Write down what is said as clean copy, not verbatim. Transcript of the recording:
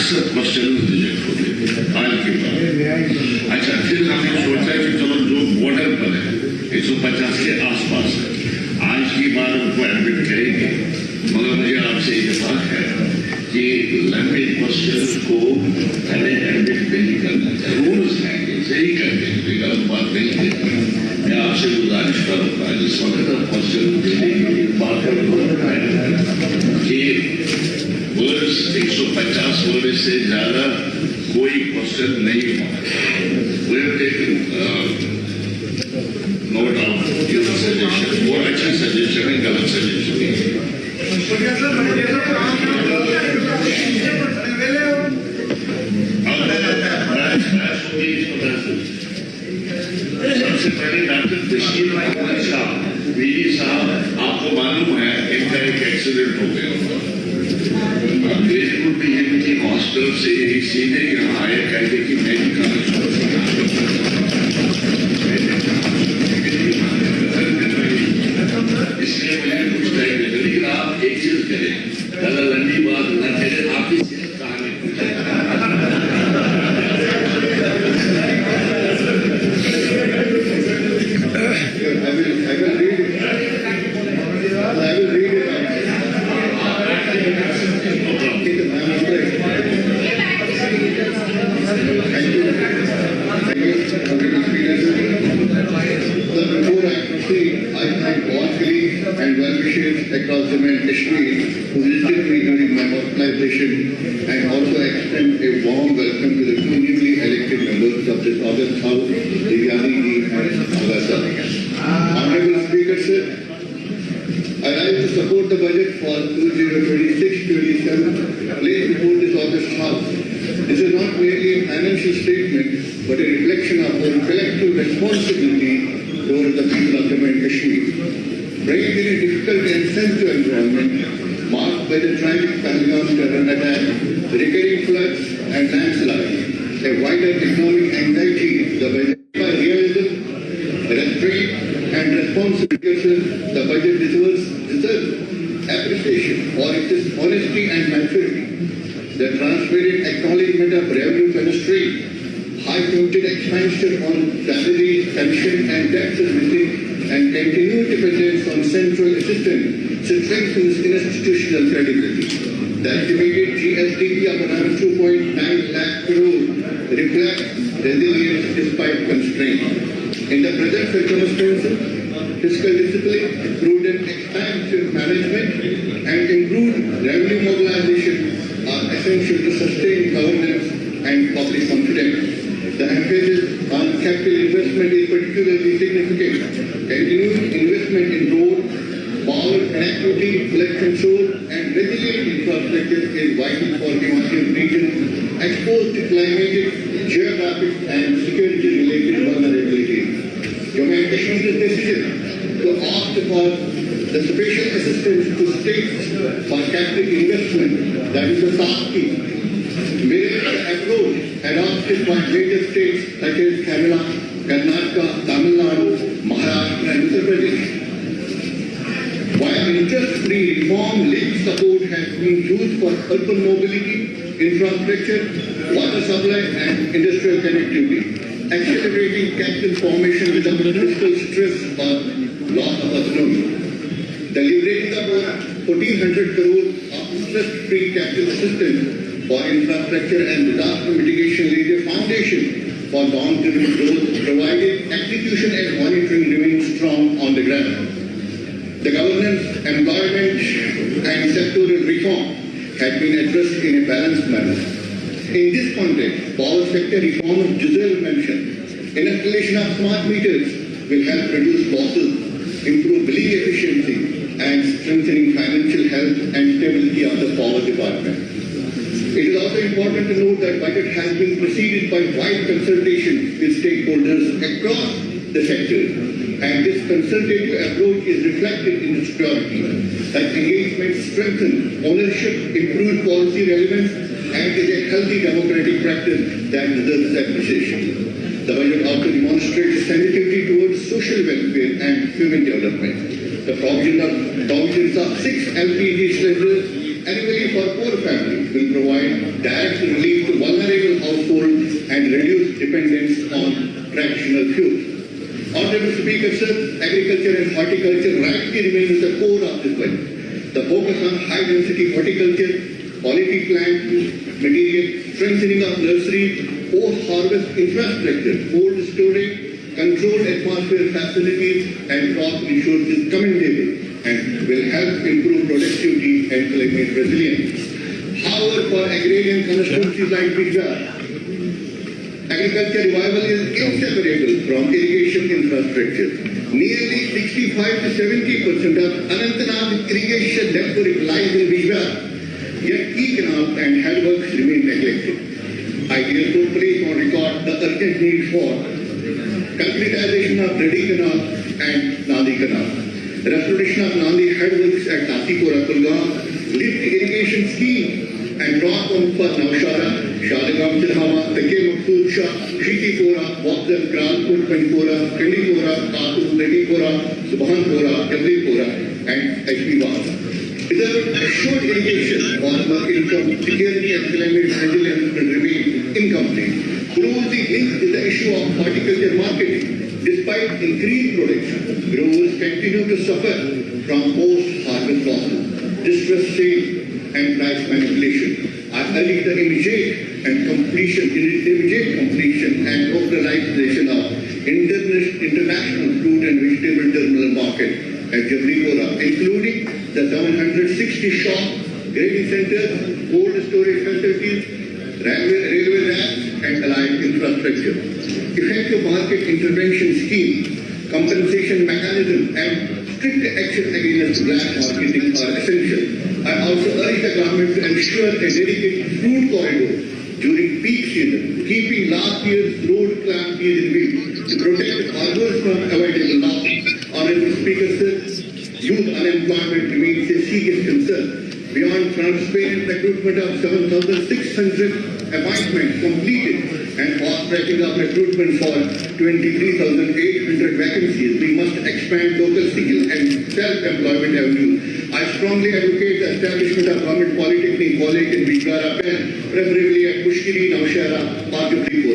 अक्सर question reject होते आज के बाद। अच्छा, फिर हमने सोचा कि चलो जो बॉर्डर पर है 150 के आसपास है, आज की बार उनको एडमिट करेंगे, मगर मुझे आपसे इत्तेफाक है कि लंबे क्वेश्चन को हमें एडमिट नहीं करना चाहिए। रूल्स हैं, सही करते हैं, कोई गलत बात नहीं है। मैं आपसे गुजारिश करूँगा जिस वक्त क्वेश्चन देने की बात कि वर्ड्स 150 वर्ड से ज्यादा कोई क्वेश्चन नहीं हुआ। नोट ऑफ योर सजेशन, वो अच्छा सजेशन है, गलत सजेशन नहीं है। सबसे पहले डॉक्टर बशीर अहमद शाह वीडी साहब, आपको मालूम है इनका एक एक्सीडेंट हो गया। हॉस्टल से सीधे यहाँ आए, कहते कि मैं भी खाना इसलिए मुझे कुछ टाइम लगा, लेकिन आप एक चीज करें, ज्यादा लंबी बात न करें, आपकी सेहत कहानी पूछे। Across Jammu and Kashmir who visited me during my hospitalization, and also extend a warm welcome to the two newly elected members of this August House, Divyani ji and Avasa. Honorable Speaker, sir, I rise to support the budget for 2026-27 placed before this August House. This is not merely a financial statement, but a reflection of our collective responsibility towards the people of Jammu and Kashmir. Raised in a difficult and sensitive environment marked by the tragic Pahalgam terror attack, the recurring floods and landslides, a wider economic anxiety, the budget by realism, restraint and responsibility. The budget deserves appreciation for its honesty and maturity. The transparent acknowledgement of revenue constraint, high-pointed expansion on salaries, pension and tax servicing, and continued dependence on central assistance strengthens institutional credibility. The estimated GSDP of around 2.9 lakh crore reflects resilience despite constraints. In the present circumstances, fiscal discipline, prudent expansion management, and improved revenue mobilization are essential to sustain governance and public confidence. The emphasis on capital investment is particularly significant. Continued investment in road, power connectivity, flood control, and resilient infrastructure is vital for Himachal region exposed to climatic, geographic, and security-related vulnerabilities. Jammu and Kashmir's decision to opt for the special assistance to states for capital investment, that is the SASKI, mirrors the approach adopted by major states such as Kerala, Karnataka, Tamil Nadu, Maharashtra and Uttar Pradesh. While interest-free reform-linked support has been used for urban mobility, infrastructure, water supply and industrial connectivity, accelerating capital formation without fiscal stress or loss of autonomy. The leveraging of 1,400 crore of interest-free capital assistance for infrastructure and disaster mitigation laid a foundation for long-term growth, provided execution and monitoring remain strong on the ground. The governance, employment and sectoral reform had been addressed in a balanced manner. In this context, power sector reform of Giselle mentioned, installation of smart meters will help reduce losses, improve billing efficiency and strengthening financial health and stability of the power department. It is also important to note that budget has been preceded by wide consultation with stakeholders across the sector, and this consultative approach is reflected in its priority. That engagement strengthens ownership, improves policy relevance, and is a healthy democratic practice that deserves appreciation. The budget also demonstrates sensitivity towards social welfare and human development. The provisions of 6 LPG cylinders annually for poor families will provide direct relief to vulnerable households and reduce dependence on traditional fuels. Honorable Speaker, sir, agriculture and horticulture rightly remain at the core of this budget. The focus on high-density horticulture, quality plant material, strengthening of nurseries, post-harvest infrastructure, cold storage, controlled atmosphere facilities, and crop insurance is commendable and will help improve productivity and climate resilience. However, for agrarian constituencies like Gujarat, agriculture revival is inseparable from irrigation infrastructure. Nearly 65 to 70% of Anantnag irrigation network lies in Gujarat, yet key canals and headworks remain neglected. I therefore place on record the urgent need for concretization of Reddy Canal and Nandi Canal, restoration of Nandi headworks at Tasipura, Kulgam, lift irrigation scheme and rock on for Naushara, Shadagam Tirhama, Take Maksud Shah, Shitipura, Wabzan, Kralpur, Panipura, Kandipura, Katur, Redipura, Subhanpura, Jablipura, and HP Vasa. Without assured irrigation, farmer income, security and climate resilience will remain incomplete. Closely linked is the issue of horticulture marketing. Despite increased production, growers continue to suffer from post-harvest losses, distress sales, and price manipulation. I urge the immediate completion and localization of international fruit and vegetable terminal market at Jablipura, including the 760 shops, grading centers, cold storage facilities, railway racks, and allied infrastructure. Effective market intervention scheme, compensation mechanism, and strict action against black marketing are essential. I also urge the government to ensure a dedicated fruit corridor during peak season, keeping last year's road calamities in view to protect farmers from avoidable losses. Honorable Speaker, sir, youth unemployment remains a serious concern. Beyond transparent recruitment of 7,600 appointments completed and fast-tracking of recruitment for 23,800 vacancies, we must expand local skill and self-employment avenues. I strongly advocate the establishment of government polytechnic college in Bijwara, preferably at Pushkiri, Naushara, Pajapuripura.